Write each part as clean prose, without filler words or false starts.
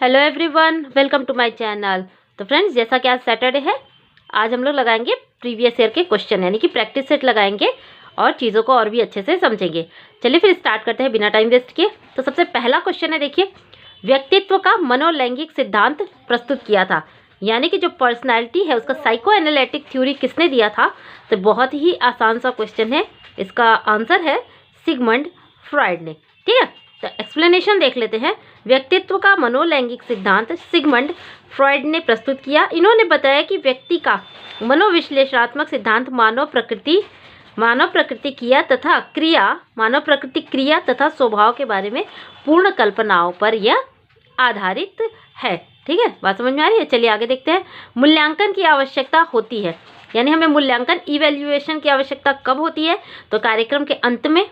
Hello everyone, welcome to my channel. तो friends, जैसा कि आज सैटरडे है, आज हम लोग लगाएंगे प्रीवियस ईयर के क्वेश्चन, यानी कि प्रैक्टिस सेट लगाएंगे और चीज़ों को और भी अच्छे से समझेंगे। चलिए फिर स्टार्ट करते हैं बिना टाइम वेस्ट किए। तो सबसे पहला क्वेश्चन है, देखिए, व्यक्तित्व का मनोलैंगिक सिद्धांत प्रस्तुत किया था, यानी कि जो पर्सनैलिटी है उसका साइको एनालिटिक थ्योरी किसने दिया था। तो बहुत ही आसान सा क्वेश्चन है, इसका आंसर है सिगमंड फ्रॉइड ने। ठीक है, तो एक्सप्लेनेशन देख लेते हैं। व्यक्तित्व का मनोलैंगिक सिद्धांत सिगमंड फ्रॉइड ने प्रस्तुत किया। इन्होंने बताया कि व्यक्ति का मनोविश्लेषणात्मक सिद्धांत मानव प्रकृति क्रिया तथा स्वभाव के बारे में पूर्ण कल्पनाओं पर यह आधारित है। ठीक है, बात समझ में आ रही है। चलिए आगे देखते हैं। मूल्यांकन की आवश्यकता होती है, यानी हमें मूल्यांकन इवैल्यूएशन की आवश्यकता कब होती है। तो कार्यक्रम के अंत में,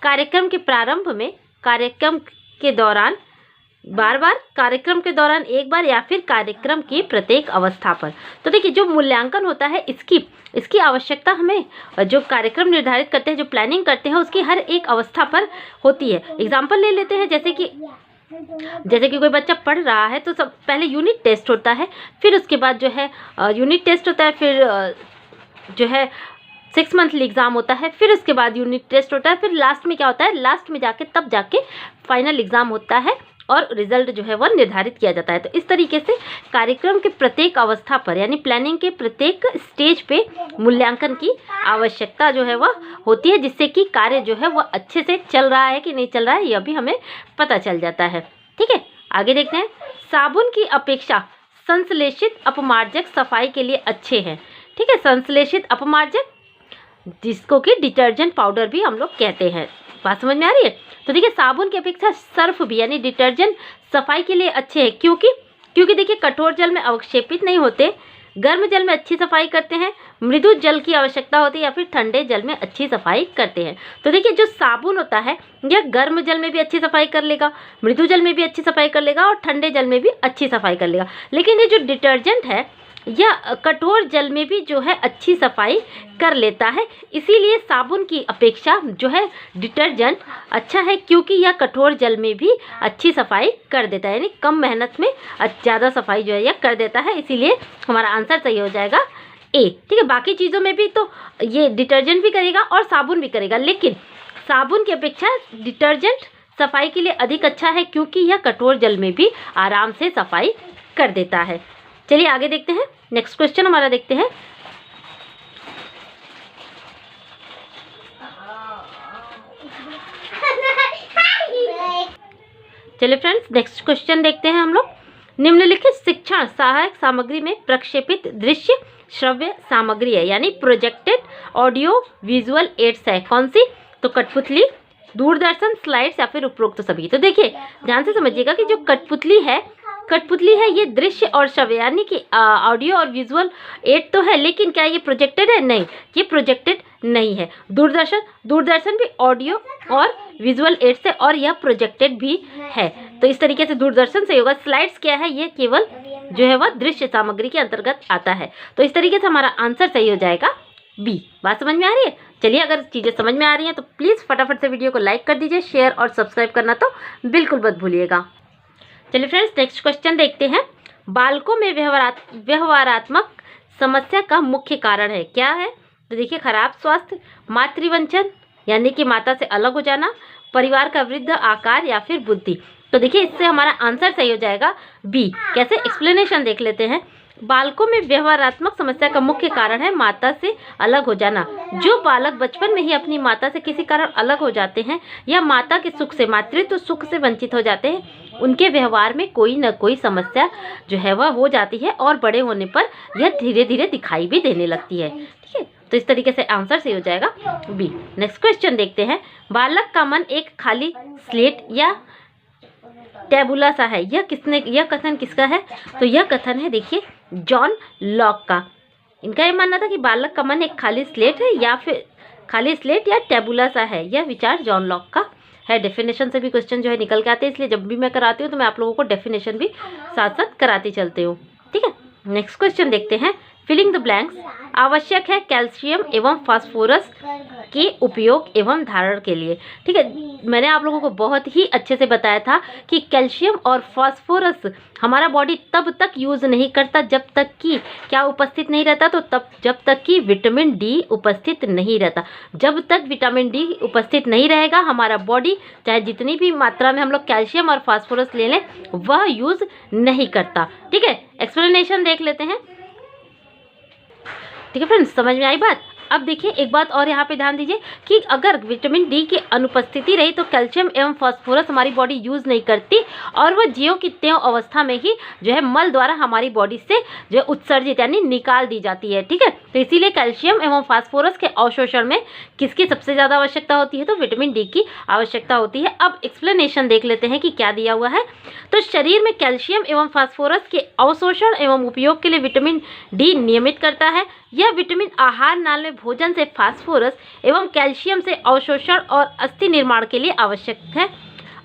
कार्यक्रम के प्रारंभ में, कार्यक्रम के दौरान बार बार, कार्यक्रम के दौरान एक बार, या फिर कार्यक्रम की प्रत्येक अवस्था पर। तो देखिए, जो मूल्यांकन होता है इसकी आवश्यकता हमें जो कार्यक्रम निर्धारित करते हैं, जो प्लानिंग करते हैं, उसकी हर एक अवस्था पर होती है। एग्जाम्पल ले लेते हैं, जैसे कि कोई बच्चा पढ़ रहा है तो सब पहले यूनिट टेस्ट होता है, फिर उसके बाद जो है यूनिट टेस्ट होता है, फिर जो है 6 मंथली एग्जाम होता है, फिर उसके बाद यूनिट टेस्ट होता है, फिर लास्ट में क्या होता है, लास्ट में जाके तब जाके फाइनल एग्जाम होता है और रिजल्ट जो है वह निर्धारित किया जाता है। तो इस तरीके से कार्यक्रम के प्रत्येक अवस्था पर, यानी प्लानिंग के प्रत्येक स्टेज पे मूल्यांकन की आवश्यकता जो है वह होती है, जिससे कि कार्य जो है वह अच्छे से चल रहा है कि नहीं चल रहा है, यह भी हमें पता चल जाता है। ठीक है, आगे देखते हैं। साबुन की अपेक्षा संश्लेषित अपमार्जक सफाई के लिए अच्छे हैं। ठीक है, संश्लेषित अपमार्जक, जिसको कि डिटर्जेंट पाउडर भी हम लोग कहते हैं। बात समझ में आ रही है। तो देखिए, साबुन की अपेक्षा सर्फ भी, यानी डिटर्जेंट, सफाई के लिए अच्छे हैं। क्योंकि देखिए, कठोर जल में अवक्षेपित नहीं होते, गर्म जल में अच्छी सफाई करते हैं, मृदु जल की आवश्यकता होती है, या फिर ठंडे जल में अच्छी सफाई करते हैं। तो देखिए, जो साबुन होता है यह गर्म जल में भी अच्छी सफाई कर लेगा, मृदु जल में भी अच्छी सफाई कर लेगा, और ठंडे जल में भी अच्छी सफाई कर लेगा। लेकिन ये जो डिटर्जेंट है यह कठोर जल में भी जो है अच्छी सफाई कर लेता है। इसीलिए साबुन की अपेक्षा जो है डिटर्जेंट अच्छा है, क्योंकि यह कठोर जल में भी अच्छी सफाई कर देता है, यानी कम मेहनत में ज़्यादा सफाई जो है यह कर देता है। इसीलिए हमारा आंसर सही हो जाएगा ए। ठीक है, बाकी चीज़ों में भी तो ये डिटर्जेंट भी करेगा और साबुन भी करेगा, लेकिन साबुन की अपेक्षा डिटर्जेंट सफाई के लिए अधिक अच्छा है, क्योंकि यह कठोर जल में भी आराम से सफाई कर देता है। चलिए आगे देखते हैं। नेक्स्ट क्वेश्चन हमारा देखते हैं। चलिए फ्रेंड्स, नेक्स्ट क्वेश्चन देखते हैं हम लोग। निम्नलिखित शिक्षण सहायक सामग्री में प्रक्षेपित दृश्य श्रव्य सामग्री है, यानी प्रोजेक्टेड ऑडियो विजुअल एड्स है। कौन सी? तो कठपुतली, दूरदर्शन, स्लाइड्स, या फिर उपरोक्त सभी। तो देखिए, ध्यान से समझिएगा कि जो कठपुतली है ये दृश्य और श्रव्य, यानी कि ऑडियो और विजुअल एड तो है, लेकिन क्या ये प्रोजेक्टेड है? नहीं, ये प्रोजेक्टेड नहीं है। दूरदर्शन भी ऑडियो और विजुअल एड से, और यह प्रोजेक्टेड भी है। तो इस तरीके से दूरदर्शन सही होगा। स्लाइड्स क्या है? ये केवल जो है वह दृश्य सामग्री के अंतर्गत आता है। तो इस तरीके से हमारा आंसर सही हो जाएगा बी। बात समझ में आ रही है। चलिए, अगर चीज़ें समझ में आ रही हैं तो प्लीज़ फटाफट से वीडियो को लाइक कर दीजिए, शेयर और सब्सक्राइब करना तो बिल्कुल मत भूलिएगा। चलिए फ्रेंड्स, नेक्स्ट क्वेश्चन देखते हैं। बालकों में व्यवहारात्मक समस्या का मुख्य कारण है, क्या है? तो देखिए, खराब स्वास्थ्य, मातृवंचन, यानी कि माता से अलग हो जाना, परिवार का वृद्ध आकार, या फिर बुद्धि। तो देखिए, इससे हमारा आंसर सही हो जाएगा बी। कैसे? एक्सप्लेनेशन देख लेते हैं। बालकों में व्यवहारात्मक समस्या का मुख्य कारण है माता से अलग हो जाना। जो बालक बचपन में ही अपनी माता से किसी कारण अलग हो जाते हैं, या माता के सुख से, मातृत्व सुख से वंचित हो जाते हैं, उनके व्यवहार में कोई न कोई समस्या जो है वह हो जाती है, और बड़े होने पर यह धीरे धीरे दिखाई भी देने लगती है। ठीक है, तो इस तरीके से आंसर सही हो जाएगा बी। नेक्स्ट क्वेश्चन देखते हैं। बालक का मन एक खाली स्लेट या टेबुला सा है, यह कथन किसका है? तो यह कथन है, देखिए, जॉन लॉक का। इनका यह मानना था कि बालक का मन एक खाली स्लेट है, या फिर खाली स्लेट या टेबुला सा है। यह विचार जॉन लॉक का है। डेफिनेशन से भी क्वेश्चन जो है निकल के आते हैं, इसलिए जब भी मैं कराती हूँ तो मैं आप लोगों को डेफिनेशन भी साथ साथ कराती चलती हूँ। ठीक है, नेक्स्ट क्वेश्चन देखते हैं। फिलिंग द ब्लैंक्स आवश्यक है कैल्शियम एवं फास्फोरस के उपयोग एवं धारण के लिए। ठीक है, मैंने आप लोगों को बहुत ही अच्छे से बताया था कि कैल्शियम और फास्फोरस हमारा बॉडी तब तक यूज़ नहीं करता जब तक कि क्या उपस्थित नहीं रहता, तो तब जब तक कि विटामिन डी उपस्थित नहीं रहता। जब तक विटामिन डी उपस्थित नहीं रहेगा हमारा बॉडी चाहे जितनी भी मात्रा में हम लोग कैल्शियम और फास्फोरस ले लें वह यूज़ नहीं करता। ठीक है, एक्सप्लेनेशन देख लेते हैं। ठीक है फ्रेंड्स, समझ में आई बात। अब देखिए एक बात और यहाँ पे ध्यान दीजिए कि अगर विटामिन डी की अनुपस्थिति रही तो कैल्शियम एवं फास्फोरस हमारी बॉडी यूज़ नहीं करती और वह ज्यों की त्यों अवस्था में ही जो है मल द्वारा हमारी बॉडी से जो है उत्सर्जित यानी निकाल दी जाती है। ठीक है, तो इसीलिए कैल्शियम एवं फास्फोरस के अवशोषण में किसकी सबसे ज़्यादा आवश्यकता होती है, तो विटामिन डी की आवश्यकता होती है। अब एक्सप्लेनेशन देख लेते हैं कि क्या दिया हुआ है। तो शरीर में कैल्शियम एवं फास्फोरस के अवशोषण एवं उपयोग के लिए विटामिन डी नियमित करता है। यह विटामिन आहार नाल में भोजन से फास्फोरस एवं कैल्शियम से अवशोषण और अस्थि निर्माण के लिए आवश्यक है।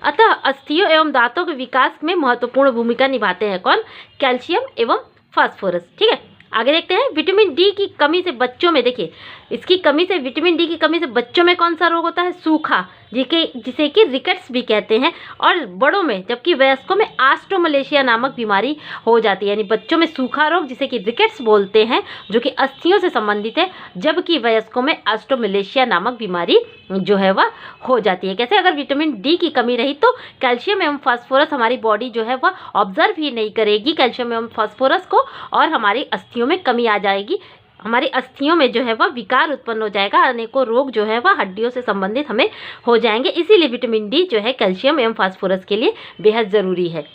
अतः अस्थियों एवं दांतों के विकास में महत्वपूर्ण भूमिका निभाते हैं कौन, कैल्शियम एवं फास्फोरस। ठीक है, आगे देखते हैं। विटामिन डी की कमी से बच्चों में, देखिए इसकी कमी से, विटामिन डी की कमी से बच्चों में कौन सा रोग होता है, सूखा, जिसे कि रिकेट्स भी कहते हैं, और बड़ों में जबकि वयस्कों में ऑस्टियोमलेशिया नामक बीमारी हो जाती है। यानी बच्चों में सूखा रोग जिसे कि रिकेट्स बोलते हैं जो कि अस्थियों से संबंधित है, जबकि वयस्कों में ऑस्टियोमलेशिया नामक बीमारी जो है वह हो जाती है। कैसे, अगर विटामिन डी की कमी रही तो कैल्शियम एवं फास्फोरस हमारी बॉडी जो है वह ऑब्जर्व ही नहीं करेगी कैल्शियम एवं फास्फोरस को, और हमारी अस्थियों में कमी आ जाएगी, हमारी अस्थियों में जो है वह विकार उत्पन्न हो जाएगा, अनेकों रोग जो है वह हड्डियों से संबंधित हमें हो जाएंगे। इसीलिए विटामिन डी जो है कैल्शियम एवं फास्फोरस के लिए बेहद ज़रूरी है।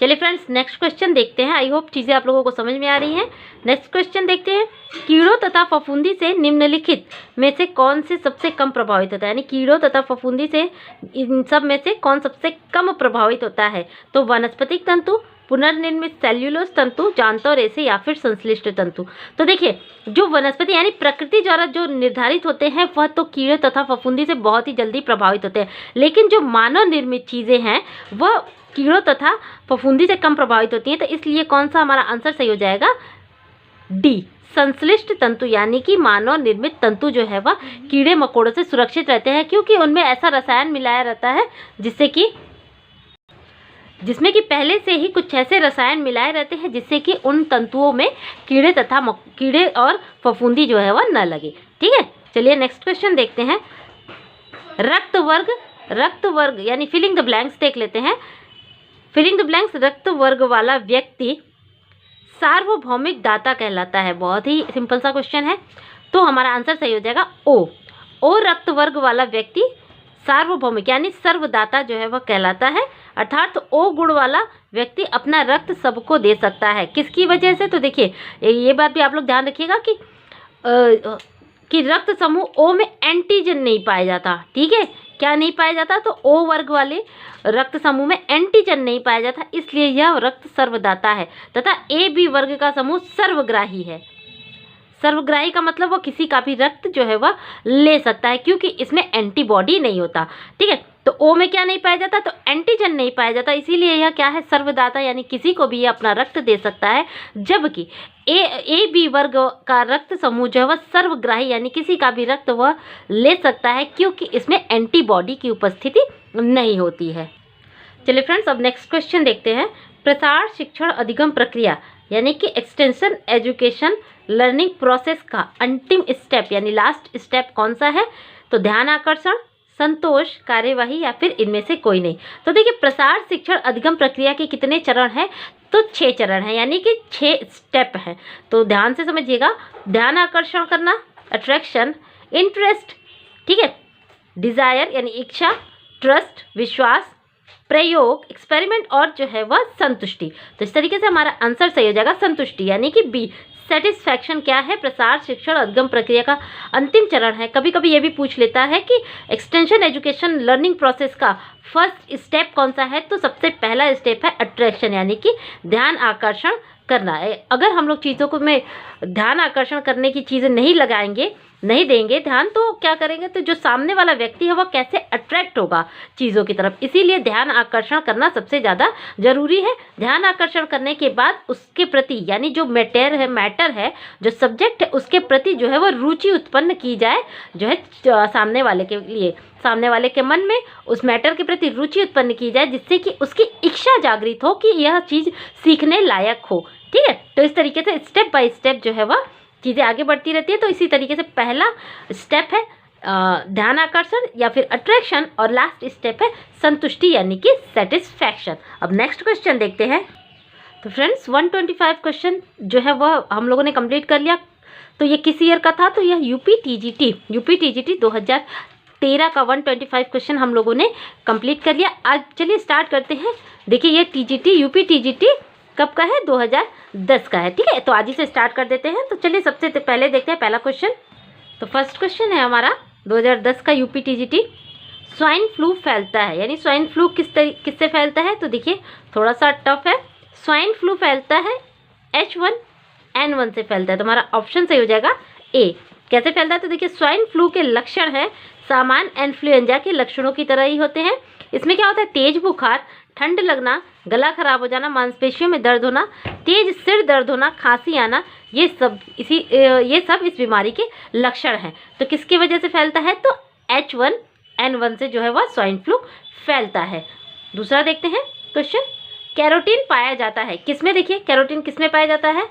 चलिए फ्रेंड्स, नेक्स्ट क्वेश्चन देखते हैं। आई होप चीज़ें आप लोगों को समझ में आ रही हैं। नेक्स्ट क्वेश्चन देखते हैं। कीड़ों तथा फफूंदी से निम्नलिखित में से कौन से सबसे कम प्रभावित होता है, यानी कीड़ों तथा फफूंदी से इन सब में से कौन सबसे कम प्रभावित होता है, तो वनस्पतिक तंतु, पुनर्निर्मित सेल्यूलोज तंतु, जांतौ रेशे या फिर संश्लिष्ट तंतु। तो देखिए जो वनस्पति यानी प्रकृति द्वारा जो निर्धारित होते हैं वह तो कीड़े तथा फफूंदी से बहुत ही जल्दी प्रभावित होते हैं, लेकिन जो मानव निर्मित चीज़ें हैं वह कीड़ों तथा फफूंदी से कम प्रभावित होती हैं। तो इसलिए कौन सा हमारा आंसर सही हो जाएगा, डी, संश्लिष्ट तंतु, यानी कि मानव निर्मित तंतु जो है वह कीड़े मकोड़ों से सुरक्षित रहते हैं, क्योंकि उनमें ऐसा रसायन मिलाया रहता है जिसमें कि पहले से ही कुछ ऐसे रसायन मिलाए रहते हैं जिससे कि उन तंतुओं में कीड़े और फफूंदी जो है वह न लगे। ठीक है, चलिए नेक्स्ट क्वेश्चन देखते हैं। रक्त वर्ग यानी फिलिंग द ब्लैंक्स देख लेते हैं। फिलिंग द ब्लैंक्स, रक्त वर्ग वाला व्यक्ति सार्वभौमिक दाता कहलाता है। बहुत ही सिंपल सा क्वेश्चन है, तो हमारा आंसर सही हो जाएगा ओ रक्त वर्ग वाला व्यक्ति सार्वभौमिक यानी सर्वदाता जो है वह कहलाता है, अर्थात ओ गुण वाला व्यक्ति अपना रक्त सबको दे सकता है। किसकी वजह से, तो देखिए ये बात भी आप लोग ध्यान रखिएगा कि रक्त समूह ओ में एंटीजन नहीं पाया जाता। ठीक है, क्या नहीं पाया जाता, तो ओ वर्ग वाले रक्त समूह में एंटीजन नहीं पाया जाता, इसलिए यह रक्त सर्वदाता है। तथा ए बी वर्ग का समूह सर्वग्राही है। सर्वग्राही का मतलब वो किसी का भी रक्त जो है वह ले सकता है, क्योंकि इसमें एंटीबॉडी नहीं होता। ठीक है, तो ओ में क्या नहीं पाया जाता, तो एंटीजन नहीं पाया जाता, इसीलिए यह क्या है, सर्वदाता, यानी किसी को भी ये अपना रक्त दे सकता है। जबकि ए बी वर्ग का रक्त समूह जो है वह सर्वग्राही यानी किसी का भी रक्त वह ले सकता है, क्योंकि इसमें एंटीबॉडी की उपस्थिति नहीं होती है। चलिए फ्रेंड्स, अब नेक्स्ट क्वेश्चन देखते हैं। प्रसार शिक्षण अधिगम प्रक्रिया यानी कि एक्सटेंशन एजुकेशन लर्निंग प्रोसेस का अंतिम स्टेप यानी लास्ट स्टेप कौन सा है, तो ध्यान आकर्षण, संतोष, कार्यवाही या फिर इनमें से कोई नहीं। तो देखिए प्रसार शिक्षण अधिगम प्रक्रिया के कितने चरण हैं, तो 6 चरण हैं, यानी कि 6 स्टेप हैं। तो ध्यान से समझिएगा। ध्यान आकर्षण करना, अट्रैक्शन, इंटरेस्ट, ठीक है, डिजायर यानी इच्छा, ट्रस्ट विश्वास, प्रयोग एक्सपेरिमेंट और जो है वह संतुष्टि। तो इस तरीके से हमारा आंसर सही हो जाएगा संतुष्टि, यानी कि बी। सेटिस्फैक्शन क्या है, प्रसार शिक्षण अधिगम प्रक्रिया का अंतिम चरण है। कभी कभी ये भी पूछ लेता है कि एक्सटेंशन एजुकेशन लर्निंग प्रोसेस का फर्स्ट स्टेप कौन सा है, तो सबसे पहला स्टेप है अट्रैक्शन यानी कि ध्यान आकर्षण करना है। अगर हम लोग चीज़ों को में ध्यान आकर्षण करने की चीज़ें नहीं लगाएंगे नहीं देंगे ध्यान तो क्या करेंगे, तो जो सामने वाला व्यक्ति है वह कैसे अट्रैक्ट होगा चीज़ों की तरफ। इसीलिए ध्यान आकर्षण करना सबसे ज़्यादा जरूरी है। ध्यान आकर्षण करने के बाद उसके प्रति यानी जो मैटर है जो सब्जेक्ट है उसके प्रति जो है वो रुचि उत्पन्न की जाए, जो है सामने वाले के लिए, सामने वाले के मन में उस मैटर के प्रति रुचि उत्पन्न की जाए, जिससे कि उसकी इच्छा जागृत हो कि यह चीज़ सीखने लायक हो। ठीक है, तो इस तरीके से स्टेप बाय स्टेप जो है वह चीज़ें आगे बढ़ती रहती है। तो इसी तरीके से पहला स्टेप है ध्यान आकर्षण या फिर अट्रैक्शन, और लास्ट स्टेप है संतुष्टि यानी कि सेटिस्फैक्शन। अब नेक्स्ट क्वेश्चन देखते हैं। तो फ्रेंड्स 125 क्वेश्चन जो है वह हम लोगों ने कंप्लीट कर लिया। तो ये किस ईयर का था, तो यह यूपी टीजीटी 2013 का 125 क्वेश्चन हम लोगों ने कंप्लीट कर लिया। आज चलिए स्टार्ट करते हैं। देखिए ये यूपी टीजीटी कब का है, 2010 का है। ठीक है, तो आज ही से स्टार्ट कर देते हैं। तो चलिए सबसे पहले देखते हैं पहला क्वेश्चन। तो फर्स्ट क्वेश्चन है हमारा 2010 का यूपी टीजीटी, स्वाइन फ्लू फैलता है, यानी स्वाइन फ्लू किससे फैलता है, तो देखिए थोड़ा सा टफ है। स्वाइन फ्लू फैलता है H1N1 से फैलता है, तो हमारा ऑप्शन सही हो जाएगा ए। कैसे फैलता है, तो देखिए स्वाइन फ्लू के लक्षण है सामान्य इन्फ्लुएंजा के लक्षणों की तरह ही होते हैं। इसमें क्या होता है, तेज बुखार, ठंड लगना, गला खराब हो जाना, मांसपेशियों में दर्द होना, तेज सिर दर्द होना, खांसी आना, ये सब इस बीमारी के लक्षण हैं। तो किसकी वजह से फैलता है, तो H1N1 से जो है वह स्वाइन फ्लू फैलता है। दूसरा देखते हैं क्वेश्चन, कैरोटीन पाया जाता है किसमें, देखिए कैरोटीन किसमें पाया जाता है,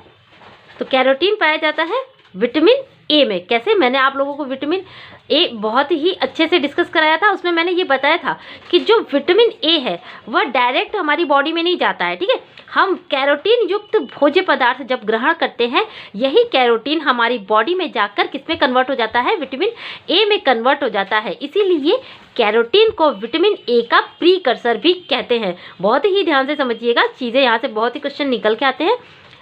तो कैरोटीन पाया जाता है विटामिन ए में। कैसे, मैंने आप लोगों को विटामिन ए बहुत ही अच्छे से डिस्कस कराया था। उसमें मैंने ये बताया था कि जो विटामिन ए है वह डायरेक्ट हमारी बॉडी में नहीं जाता है। ठीक है, हम कैरोटीन युक्त भोज्य पदार्थ जब ग्रहण करते हैं, यही कैरोटीन हमारी बॉडी में जाकर किसमें कन्वर्ट हो जाता है, विटामिन ए में कन्वर्ट हो जाता है। इसीलिए कैरोटीन को विटामिन ए का प्रीकर्सर भी कहते हैं। बहुत ही ध्यान से समझिएगा, चीज़ें यहाँ से बहुत ही क्वेश्चन निकल के आते हैं।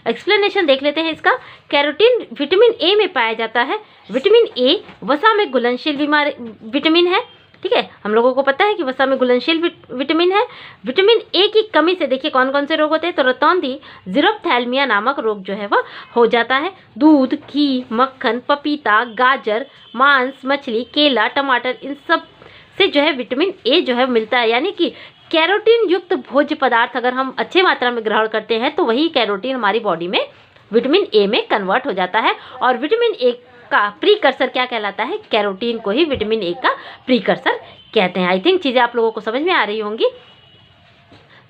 एक्सप्लेनेशन देख लेते हैं इसका। कैरोटीन विटामिन ए में पाया जाता है। विटामिन ए वसा में घुलनशील विटामिन है। ठीक है, हम लोगों को पता है कि वसा में घुलनशील विटामिन है। विटामिन ए की कमी से देखिए कौन कौन से रोग होते हैं, तो रतौंधी, ज़ीरोफ्थैल्मिया नामक रोग जो है वह हो जाता है। दूध, घी, मक्खन, पपीता, गाजर, मांस, मछली, केला, टमाटर, इन सब से जो है विटामिन ए जो है मिलता है। यानी कि कैरोटीन युक्त भोज्य पदार्थ अगर हम अच्छे मात्रा में ग्रहण करते हैं तो वही कैरोटीन हमारी बॉडी में विटामिन ए में कन्वर्ट हो जाता है। और विटामिन ए का प्रीकर्सर क्या कहलाता है, कैरोटीन को ही विटामिन ए का प्रीकर्सर कहते हैं। आई थिंक चीज़ें आप लोगों को समझ में आ रही होंगी।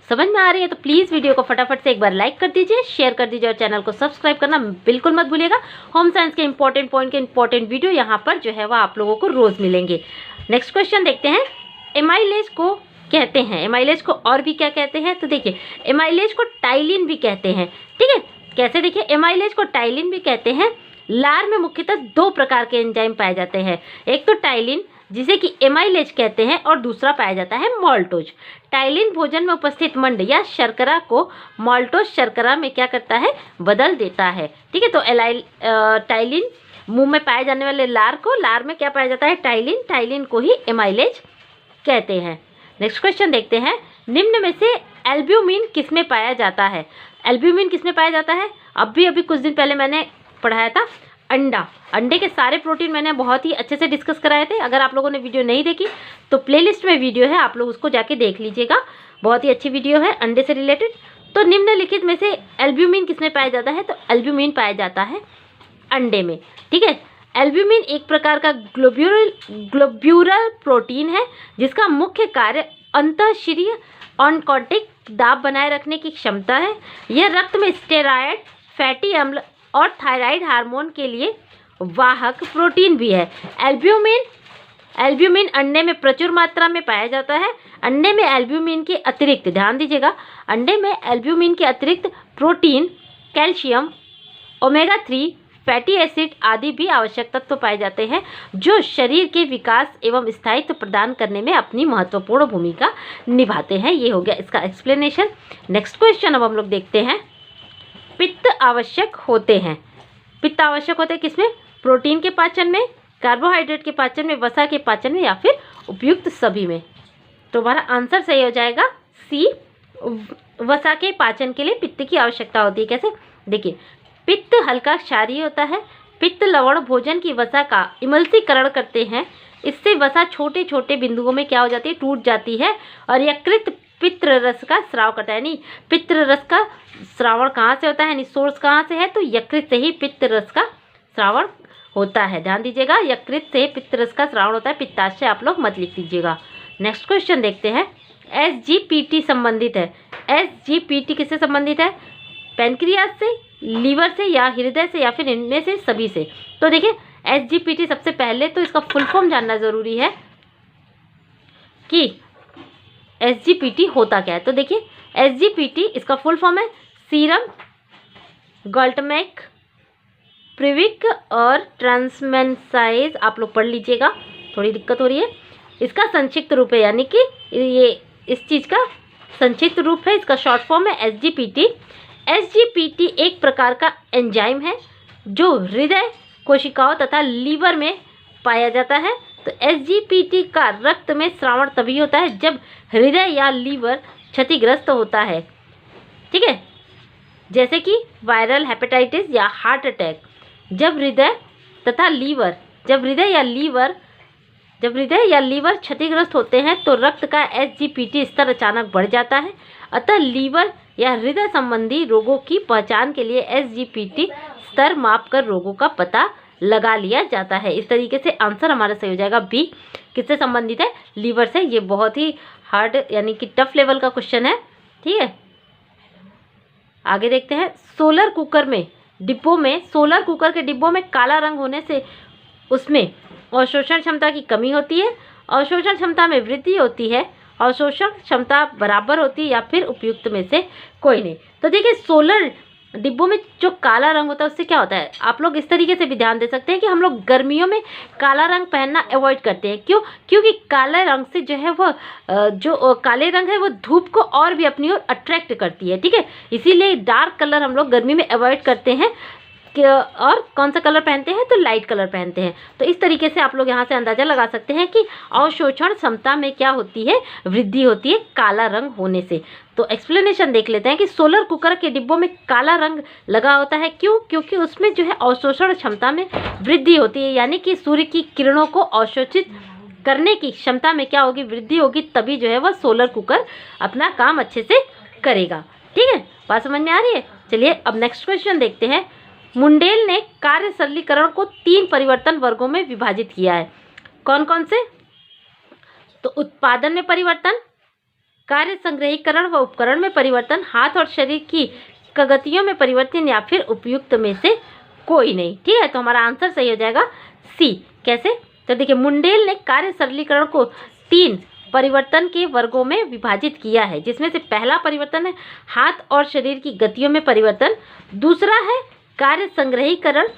समझ में आ रही है तो प्लीज़ वीडियो को फटाफट से एक बार लाइक कर दीजिए, शेयर कर दीजिए और चैनल को सब्सक्राइब करना बिल्कुल मत भूलिएगा। होम साइंस के इंपॉर्टेंट पॉइंट के इंपॉर्टेंट वीडियो यहाँ पर जो है वह आप लोगों को रोज़ मिलेंगे। नेक्स्ट क्वेश्चन देखते हैं। एमाइलेज को कहते हैं, एमाइलेज को और भी क्या कहते हैं, तो देखिए एमाइलेज को टाइलिन भी कहते हैं। ठीक है, कैसे, देखिए एमाइलेज को टाइलिन भी कहते हैं। लार में मुख्यतः दो प्रकार के एंजाइम पाए जाते हैं, एक तो टाइलिन जिसे कि एमाइलेज कहते हैं और दूसरा पाया जाता है माल्टोज। टाइलिन भोजन में उपस्थित मंड या शर्करा को माल्टोज शर्करा में क्या करता है, बदल देता है। ठीक है, तो टाइलिन मुंह में पाए जाने वाले लार में क्या पाया जाता है, टाइलिन को ही एमाइलेज कहते हैं। नेक्स्ट क्वेश्चन देखते हैं। निम्न में से एल्ब्यूमिन किसमें पाया जाता है, एल्ब्यूमिन किसमें पाया जाता है, अभी कुछ दिन पहले मैंने पढ़ाया था अंडे के सारे प्रोटीन मैंने बहुत ही अच्छे से डिस्कस कराए थे। अगर आप लोगों ने वीडियो नहीं देखी तो प्लेलिस्ट में वीडियो है, आप लोग उसको जाके देख लीजिएगा, बहुत ही अच्छी वीडियो है अंडे से रिलेटेड। तो निम्नलिखित में से एल्ब्यूमिन किसमें पाया जाता है, तो एल्ब्यूमिन पाया जाता है अंडे में। ठीक है, एल्ब्यूमिन एक प्रकार का ग्लोब्यूलर प्रोटीन है जिसका मुख्य कार्य अंतःशिरीय ऑनकोटिक दाब बनाए रखने की क्षमता है। यह रक्त में स्टेरॉयड, फैटी अम्ल और थायराइड हार्मोन के लिए वाहक प्रोटीन भी है। एल्ब्यूमिन अंडे में प्रचुर मात्रा में पाया जाता है। अंडे में एल्ब्यूमिन के अतिरिक्त, ध्यान दीजिएगा, अंडे में एल्ब्यूमिन के अतिरिक्त protein, calcium, omega 3, fatty acid आदि भी आवश्यक तत्व पाए जाते हैं जो शरीर के विकास एवं स्थायित्व प्रदान करने में अपनी महत्वपूर्ण भूमिका निभाते हैं। ये हो गया इसका एक्सप्लेनेशन। नेक्स्ट क्वेश्चन अब हम लोग देखते हैं। पित्त आवश्यक होते हैं, पित्त आवश्यक होते हैं किसमें, प्रोटीन के पाचन में, कार्बोहाइड्रेट के पाचन में, वसा के पाचन में या फिर उपयुक्त सभी में। तो हमारा आंसर सही हो जाएगा सी, वसा के पाचन के लिए पित्त की आवश्यकता होती है। कैसे, देखिए पित्त हल्का क्षारीय होता है, पित्त लवण भोजन की वसा का इमल्सीकरण करते हैं। इससे वसा छोटे छोटे बिंदुओं में क्या हो जाती है, टूट जाती है और यकृत पित्त रस का स्राव करता है। यानी पित्त रस का श्रावण कहाँ से होता है, यानी सोर्स कहाँ से है, तो यकृत से ही पित्त रस का श्रावण होता है। ध्यान दीजिएगा, यकृत से पित्त रस का श्रावण होता है, पित्ताशय आप लोग मत लिख दीजिएगा। नेक्स्ट क्वेश्चन देखते हैं। SGPT संबंधित है। SGPT किससे संबंधित है, पैनक्रियाज से, लीवर से या हृदय से या फिर इनमें से सभी से। तो देखिए SGPT सबसे पहले तो इसका फुल फॉर्म जानना जरूरी है कि SGPT होता क्या है। तो देखिए SGPT इसका फुल फॉर्म है सीरम ग्लूटामेट प्रीविक और ट्रांसमेंसाइज। आप लोग पढ़ लीजिएगा, थोड़ी दिक्कत हो रही है। इसका संक्षिप्त रूप है, यानी कि ये इस चीज़ का संक्षिप्त रूप है, इसका शॉर्ट फॉर्म है SGPT। SGPT एक प्रकार का एंजाइम है जो हृदय कोशिकाओं तथा लीवर में पाया जाता है। तो SGPT का रक्त में स्रावण तभी होता है जब हृदय या लीवर क्षतिग्रस्त होता है, ठीक है, जैसे कि वायरल हेपेटाइटिस या हार्ट अटैक। जब हृदय या लीवर क्षतिग्रस्त होते हैं तो रक्त का SGPT स्तर अचानक बढ़ जाता है। अतः लीवर या हृदय संबंधी रोगों की पहचान के लिए SGPT स्तर मापकर रोगों का पता लगा लिया जाता है। इस तरीके से आंसर हमारा सही हो जाएगा बी। किससे संबंधित है, लीवर से। ये बहुत ही हार्ड यानी कि टफ लेवल का क्वेश्चन है, ठीक है। आगे देखते हैं। सोलर कुकर के डिब्बों में काला रंग होने से उसमें अवशोषण क्षमता की कमी होती है, अवशोषण क्षमता में वृद्धि होती है, अवशोषण क्षमता बराबर होती है या फिर उपयुक्त में से कोई नहीं। तो देखिए सोलर डिब्बों में जो काला रंग होता है उससे क्या होता है, आप लोग इस तरीके से भी ध्यान दे सकते हैं कि हम लोग गर्मियों में काला रंग पहनना अवॉइड करते हैं। क्यों, क्योंकि काले रंग से जो है वो जो काले रंग है वो धूप को और भी अपनी ओर अट्रैक्ट करती है, ठीक है। इसीलिए डार्क कलर हम लोग गर्मी में अवॉइड करते हैं और कौन सा कलर पहनते हैं, तो लाइट कलर पहनते हैं। तो इस तरीके से आप लोग यहाँ से अंदाजा लगा सकते हैं कि अवशोषण क्षमता में क्या होती है, वृद्धि होती है काला रंग होने से। तो एक्सप्लेनेशन देख लेते हैं कि सोलर कुकर के डिब्बों में काला रंग लगा होता है। क्यों, क्योंकि उसमें जो है अवशोषण क्षमता में वृद्धि होती है, यानी कि सूर्य की किरणों को अवशोषित करने की क्षमता में क्या होगी, वृद्धि होगी, तभी जो है वह सोलर कुकर अपना काम अच्छे से करेगा, ठीक है। बात समझ में आ रही है। चलिए अब नेक्स्ट क्वेश्चन देखते हैं। मुंडेल ने कार्य सरलीकरण को 3 परिवर्तन वर्गों में विभाजित किया है। कौन कौन से, तो उत्पादन में परिवर्तन, कार्य संग्रहीकरण व उपकरण में परिवर्तन, हाथ और शरीर की गतियों में परिवर्तन या फिर उपयुक्त में से कोई नहीं, ठीक है। तो हमारा आंसर सही हो जाएगा सी। कैसे, तो देखिए मुंडेल ने कार्य सरलीकरण को 3 परिवर्तन के वर्गों में विभाजित किया है, जिसमें से पहला परिवर्तन है हाथ और शरीर की गतियों में परिवर्तन, दूसरा है कार्य संग्रहीकरण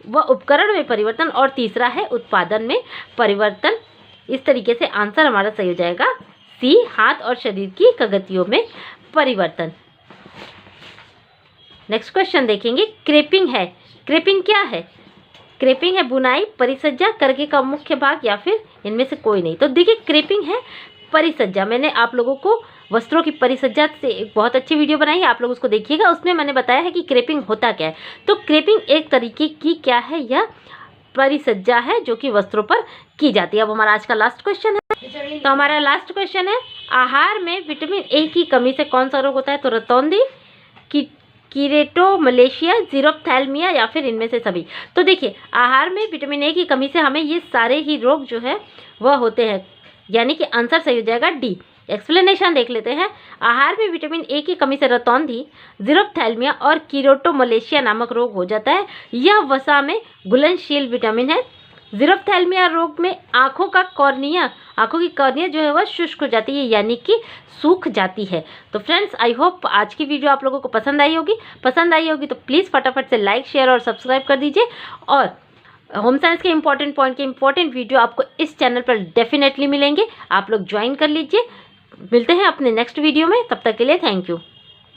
व उपकरण में परिवर्तन और तीसरा है उत्पादन में परिवर्तन। इस तरीके से आंसर हमारा सही हो जाएगा सी, हाथ और शरीर की गतियों में परिवर्तन। नेक्स्ट क्वेश्चन देखेंगे। क्रेपिंग है, क्रेपिंग क्या है, क्रेपिंग है बुनाई, परिसज्जा, करघे का मुख्य भाग या फिर इनमें से कोई नहीं। तो देखिए क्रेपिंग है परिसज्जा। मैंने आप लोगों को वस्त्रों की परिसज्जा से एक बहुत अच्छी वीडियो बनाई है, आप लोग उसको देखिएगा। उसमें मैंने बताया है कि क्रेपिंग होता क्या है। तो क्रेपिंग एक तरीके की क्या है, यह परिसज्जा है जो कि वस्त्रों पर की जाती है। अब हमारा आज का लास्ट क्वेश्चन है। तो हमारा लास्ट क्वेश्चन है, आहार में विटामिन ए की कमी से कौन सा रोग होता है, तो रतौंधी, कीरेटोमलेशिया, जीरोप्थैल्मिया या फिर इनमें से सभी। तो देखिए आहार में विटामिन ए की कमी से हमें ये सारे ही रोग जो है वह होते हैं, यानी कि आंसर सही हो जाएगा डी। एक्सप्लेनेशन देख लेते हैं। आहार में विटामिन ए की कमी से रतौंधी, जीरोप्थैल्मिया और कीरेटोमलेशिया नामक रोग हो जाता है। यह वसा में घुलनशील विटामिन है। जीरोप्थैल्मिया रोग में आँखों की कॉर्निया जो है वह शुष्क हो जाती है, यानी कि सूख जाती है। तो फ्रेंड्स आई होप आज की वीडियो आप लोगों को पसंद आई होगी तो प्लीज़ फटाफट से लाइक, शेयर और सब्सक्राइब कर दीजिए। और होम साइंस के इंपॉर्टेंट वीडियो आपको इस चैनल पर डेफिनेटली मिलेंगे, आप लोग ज्वाइन कर लीजिए। मिलते हैं अपने नेक्स्ट वीडियो में, तब तक के लिए थैंक यू।